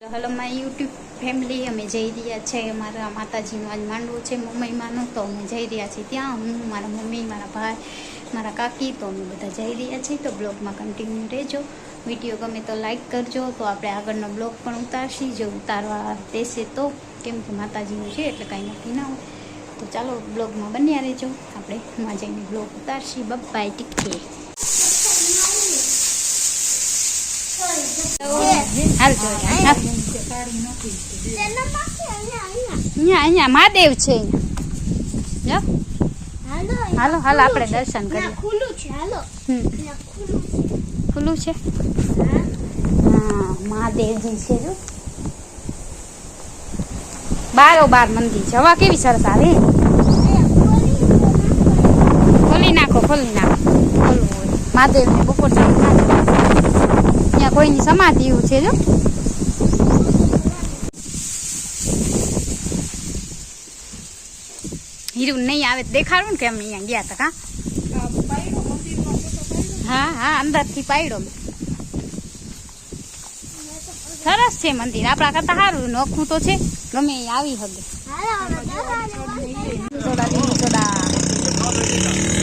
Hello my YouTube family अमे जई रह्या छे अमारा माताजीनो आज मांडवो छे मम्मीमानो तो अमे जई रह्या छे त्यां हूँ मारा मम्मी मारा भाई मारा काकी तो अमे बधा जई रह्या छे। तो ब्लॉग में कंटिन्यू रहेजो। विडियो गमे तो लाइक करजो। तो आपणे आगळनो ब्लॉग पण उतारशी जो उतारवा देशे तो केम के माताजीनो छे एटले कांई नक्की ना होय। तो चालो ब्लॉग में बन्या रहेजो। आपणे मां जईने ब्लॉग उतारशी। Bye take care. हाल जो अँ महादेव है हालो हालो आप दर्शन करिए। खुलू है हाँ महादेव जी से जो बारो बार मंदिर है। हवा केवी सरस आवे खोली नाखो खोलू महादेव ने बपोर कोई समाधि है जो हीरू नहीं आवे देखाड़ू के अमे अँ गया था का हाँ हाँ अंदर थी पायड़ो सरस है मंदिर अपना करता सारू नोखू तो है गमे आई हगे।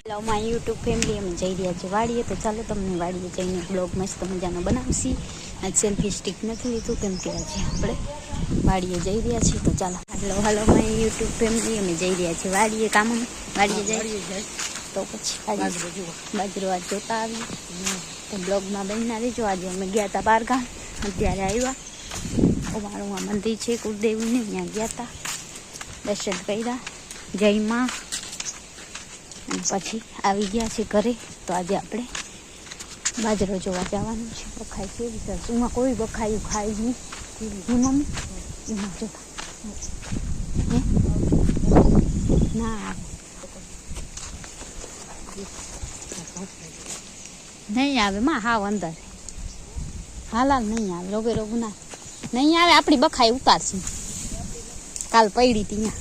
हेलो माय यूट्यूब फैमिली अमे जई रह्या छे वाड़ीए। तो चालो तमने वाड़ीए जईने ब्लॉग मस्त मजानो बनावशी। आज सेल्फी स्टिक नहीं लीधुं केम के आज आपणे वाड़ीए जई रह्या छे। तो चालो hello hello my YouTube family अमे जई रह्या छे वाड़ीए काम वाड़ीए जाए तो पछी बाजरो आज जोता आवी तो ब्लॉग में बन्या रहीजो। आज अमे गया था बारगाम अत्यारे आव्या अमारुं आ मंदिर छे कुलदेवीने त्यां गया था दर्शन कर्या जय मां पछी आवी गया छे घरे। तो आज आपणे बाजरो जोवा जवानुं छे। बखाई केवी सरस एमां कोई बखाયું खाय नहीं मम्मी एमां जोता ना नहीं आवे मां हाव अंदर हाल हाल नहीं आवे रोगे रोगुं ना नहीं आवे। आपणी बखाई उतारशी काल पड़ी थी यहाँ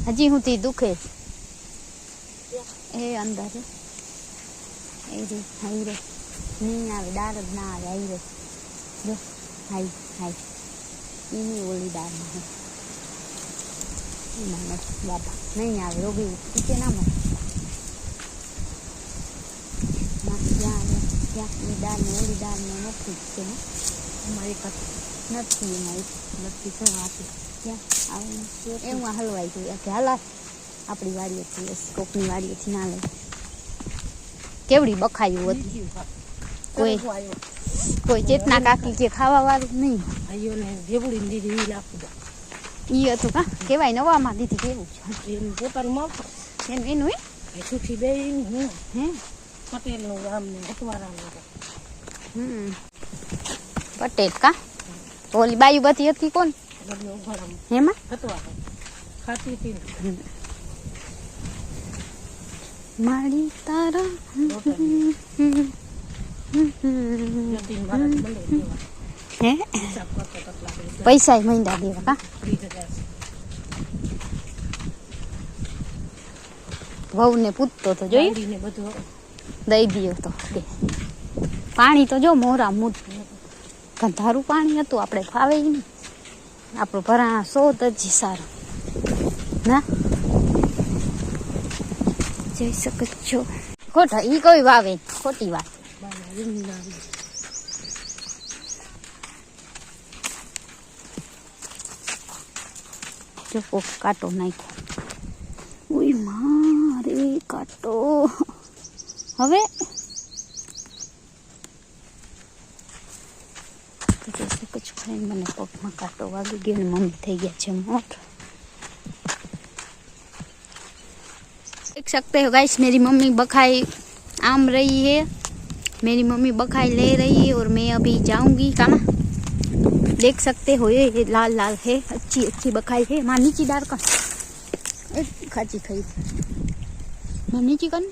हजी हूँ थी दुखे ए अंदर ए रे हाई रे नहीं आवे डार ज ना आवे हाई रे जो हाई हाई इनी ओली डार में है बाबा नहीं आवे रोगी पीछे ना मत डाल में ओली डाल में नथी छे हमारी नथी नथी से आती क्या आवे एवं हलवाई गई के हाल अपनी वाड़ी थी स्कोपनी वाड़ी थी ना ले केवड़ी बखायु होती कोई कोई चेतना काकी के खावा वाळुं नहीं आयो ने देवड़ी दीदी लापू ई हतुं का केवाय नवा में दीदी केवुं छे एनु पोतानुं माप एनु ए सुखी बेन हूँ हे पटेल नु गाम ने अतवारा नु पटेल का ओली बायु बती हती कोण हेमा अतवारा खाती थी माड़ी तारा हे पैसा ही महीना देवा का वहू ने पूछतो तो जो दई दियो तो पानी तो जो मोरा मुद गंधारू पानी हतुं आपणे फावे ही नहीं आपणो भराणा शोध जी सारो ना जई શકો खोटा ई कोई वावे खोटी बात जो को काटो नाखो ओय मारे काटो हवे जैसे कुछ खाई मैंने पग में काटो वागी गयो ने मम्मी थई गया छे मोट। देख सकते हो गाइस मेरी मम्मी बखाई आम रही है। मेरी मम्मी बखाई ले रही है और मैं अभी जाऊंगी कामा देख सकते हो ये लाल लाल है अच्छी अच्छी बखाई है। मां नीची डार का खाची खाई मां नीची कर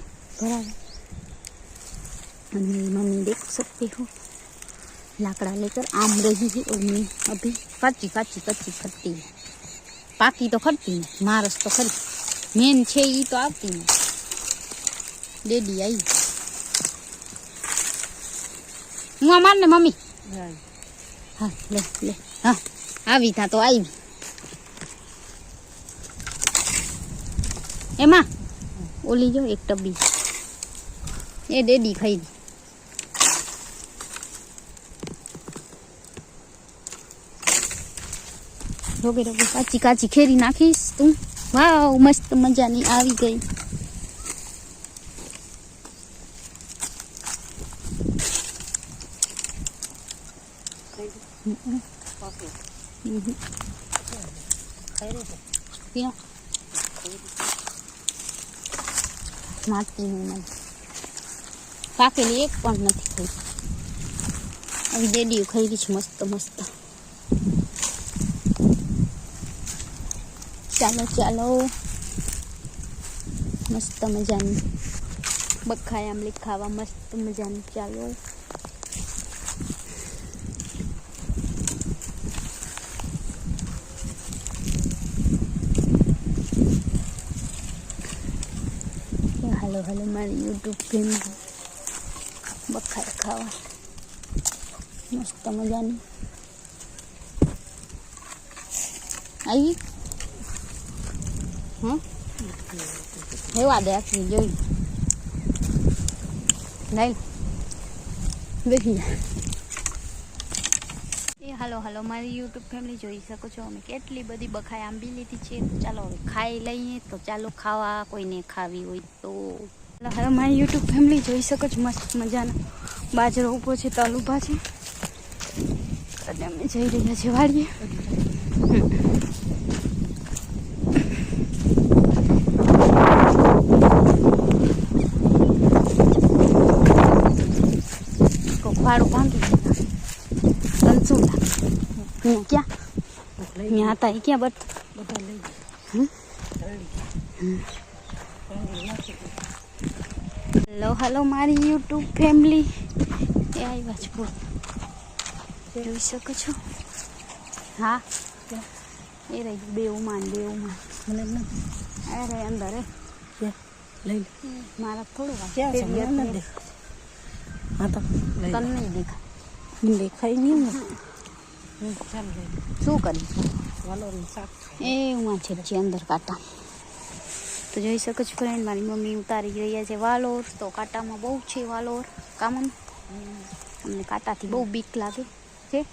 भरा मेरी मम्मी देख सकते हो लाकड़ा लेकर आम रही है और मैं अभी काची काची कच्ची खट्टी है पाकी तो खट्टी है मारस तो खरी मेन छे ई तो आती नहीं डेडी आई हूँ मार ने मम्मी हाँ ले ले હા આવી થા તો આવી એમાં ઓલી જો એક ટબ્બી એ ડેડી ખાઈ રોગે રોગે કાચી કાચી ખેરી નાખીશ તું વાવ મસ્ત મજાની આવી ગઈ માટીનું પાકેલી એક પણ નથી ખાઈ આવી ડેડીઓ ખાઈ રહી છે મસ્ત મસ્ત ચાલો ચાલો મસ્ત મજાની બખાય આમલી ખાવા મસ્ત મજાની ચાલો હાલો હાલો મારી યુટ્યુબ ફેમિલી બખાય ખાવા મસ્ત મજાની આવી હા એવા દે આખી જોઈ નહીં બેસી એ હાલો હાલો મારી યુટ્યુબ ફેમિલી જોઈ શકો છો અમે કેટલી બધી બખાય આંબી લીધી છે તો ચાલો હવે ખાઈ લઈએ તો ચાલો ખાવા કોઈને ખાવી હોય તો હવે મારી યુટ્યુબ ફેમિલી જોઈ શકો છો મસ્ત મજાનો બાજરો ઊભો છે તલ ઊભા છે અને અમે જઈ રહ્યા છીએ વાડીએ ફાળું ભાંગી તનસુલા ક્યાં અહીંયા હતા એ ક્યાં બધા લઈ હલો મારી યુટ્યુબ ફેમિલી એ આવ્યા છે બોલ જોઈ શકો છો હા એ રહી બેઉમાં અરે અંદર લઈ મારા થોડું તન નહીં દેખાય નહીં શું કરી એ હું છે અંદર કાંટા તો જોઈ શકો છો ફ્રેન્ડ મારી મમ્મી ઉતારી રહ્યા છે વાલોર તો કાંટામાં બહુ છે વાલોર કામન અમને કાંટાથી બહુ બીક લાગે છે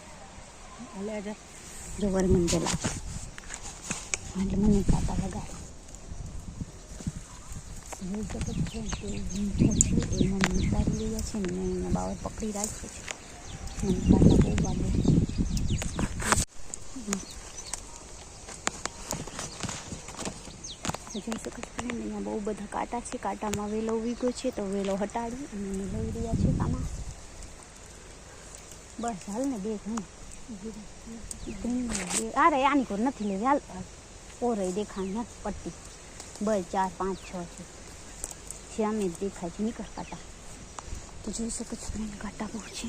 જો વરમન જલા એટલે મને કાંટા લગાડે જોઈ શકો છો કે એ મમ્મી ઉતારી રહ્યા છે ને મેં એના બાવર પકડી રાખ્યો છે મને કાંટા બહુ લાગે જોઈ શકો છો અહીંયા બહુ બધા કાંટા છે કાંટામાં વેલો વીગો છે તો વેલો હટાડી અને અમે લઈ રહ્યા છે કામાં બસ હાલ ને બે ઘણી અરે આની કોર નથી લેવી હાલ ઓરે દેખાય પટ્ટી બસ 4 5 6 છે શ્યામે જ દેખાય છે નીકળ કાંટા તો જોઈ શકો છો કાંટા બહુ છે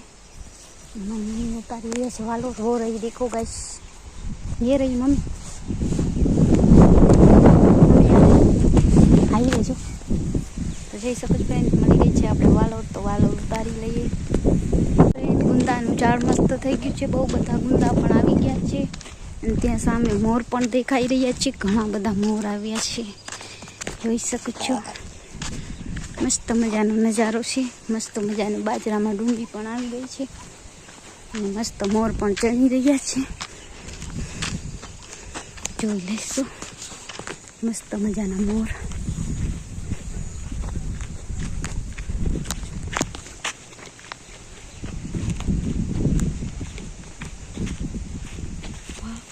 મમ્મી ઉતારી રહ્યા છે વાલો રો રહી દેખો ગાઈસ ये रही मम्मी આવી રહેજો તો જઈ શકો છો ફ્રેન્ડ મળી ગઈ છે આપણે વાલોર તો વાલોર ઉતારી લઈએ ફ્રેન્ડ ગુંદાનું ઝાડ મસ્ત થઈ ગયું છે બહુ બધા ગુંદા પણ આવી ગયા છે અને ત્યાં સામે મોર પણ દેખાઈ રહ્યા છે ઘણા બધા મોર આવ્યા છે જોઈ શકો છો મસ્ત મજાનો નજારો છે મસ્ત મજાની બાજરામાં ડુંગળી પણ આવી ગઈ છે અને મસ્ત મોર પણ ચણી રહ્યા છે જોઈ લઈશું મસ્ત મજાના મોર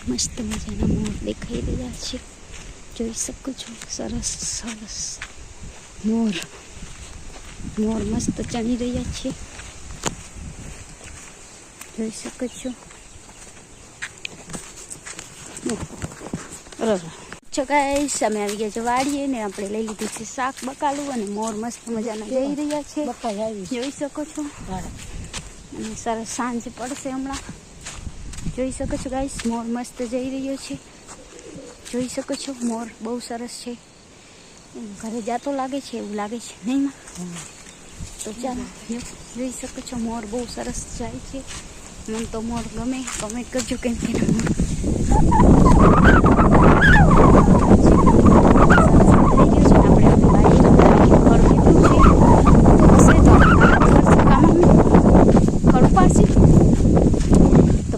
મસ્ત મજાના મોર દેખાઈ રહ્યા છે જોઈ શકો છો સરસ સરસ મોર મોર મસ્ત ચણી રહ્યા છે જોઈ શકો છો છો ગાઈસ અમે આવી ગયા છે વાડીએ ને આપણે લઈ લીધું છે શાક બકાલું અને મોર મસ્ત મજાના જઈ રહ્યા છે જોઈ શકો છો અને સરસ સાંજ પડશે હમણાં જોઈ શકો છો ગાઈસ મોર મસ્ત જઈ રહ્યો છે જોઈ શકો છો મોર બહુ સરસ છે ઘરે જાતો લાગે છે એવું લાગે છે નહીં માં તો ચાલો જોઈ શકો છો મોર બહુ સરસ જાય છે મને તો મોર ગમે, કમેન્ટ કરજો કેમ કે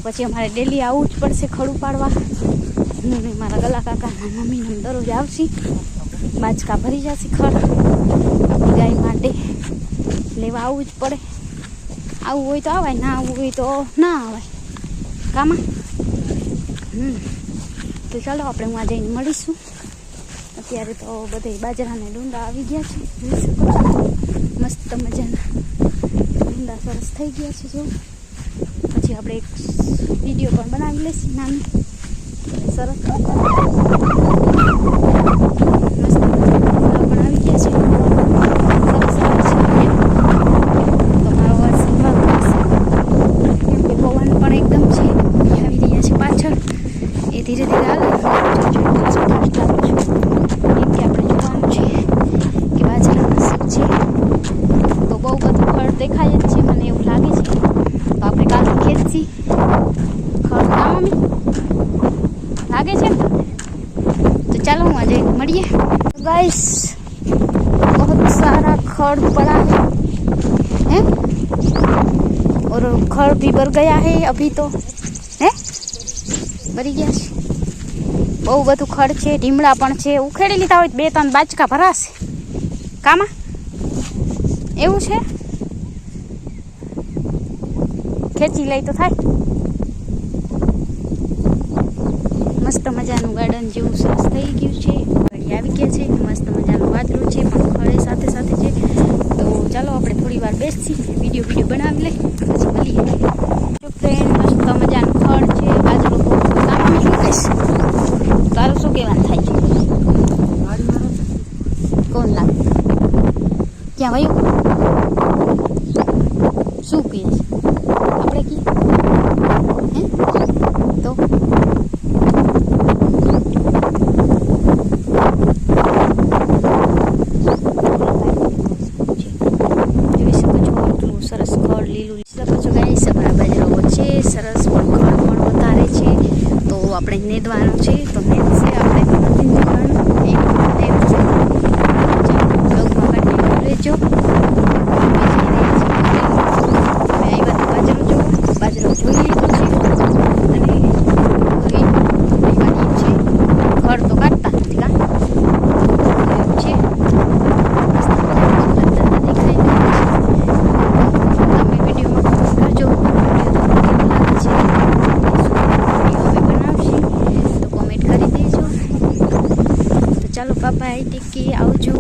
પછી અમારે ડેલી આવવું જ પડશે ખડું પાડવા. હું ને મારા ગલા કાકાના મમ્મીને દરરોજ આવશે, બાજકા ભરી જશે ખડ આપણી ગાય માટે, લેવા આવવું જ પડે. આવવું હોય તો આવાય, ના આવવું હોય તો ના આવાય કામાં. તો ચાલો આપણે હું જઈને મળીશું. અત્યારે તો બધે બાજરાને ડુંડા આવી ગયા છે, જોઈ શકો છો. મસ્ત મજાના ડુંડા સરસ થઈ ગયા છે. જો પછી આપણે એક વિડીયો પણ બનાવી લઈશું નાની, સરસ મસ્ત પણ આવી ગયા છે, સરસ આવે છે. તમારો અવાજ સંભાળતો હશે કેમ કે પવન પણ એકદમ છે આવી રહ્યા છે પાછળ, એ ધીરે ધીરે હાલે. કેમ કે આપણે જોવાનું છે કે બાજરામાં શું છે. તો બહુ બધું ફળ દેખાય જ છે, મને એવું લાગે છે. તો આપણે કાલે ખેંચી ખડ કામમી લાગે છે ને. તો ચાલો હું આજે મળીએ गाइस. बहुत सारा खड़ पड़ा है और खड़ भी भर गया है अभी तो है, भरी गया છે. બહુ બધું ખડ છે, ઢીમડા પણ છે. ઉખેડી લીધા હોય 2-3 બાચકા ભરાશે કામાં, એવું છે. ખેંચી લઈ તો થાય. મસ્ત મજાનું ગાર્ડન જેવું સરસ થઈ ગયું છે. ગાડી આવી ગયા છે, મસ્ત મજાનું વાદળું છે પણ ખડે સાથે સાથે છે. તો ચાલો આપણે થોડી વાર બેસી વિડીયો બનાવી લઈ, પછી મળીએ. જો ફ્રેન્ડ, મસ્ત મજાનું ખડ છે, બાજરો કામ શું કહીશ, તારું શું કહેવાનું થાય છે? કોણ લાગે ક્યાં ભાઈ શું કહે છે આપણે કી હે તો જોઈ શકો છો આટલું સરસ ખડ લીલું શકો છો ગાઈસ. અમારા બાજરો છે સરસ, પણ ખડ પણ વધારે છે તો આપણે નેદવાનું છે. તો નેદશે આપણે નથી નેદવાનું, બ્લોગમાં કન્ટિન્યુ રહેજો. બાજરો જોઈ લીધો છે અને ખડ તો કાઢતા નથી કાં છે. તમે વિડીયોમાં કરજો બનાવશે તો કોમેન્ટ કરી દેજો. તો ચાલો બાય, ટેક કેર, આવજો.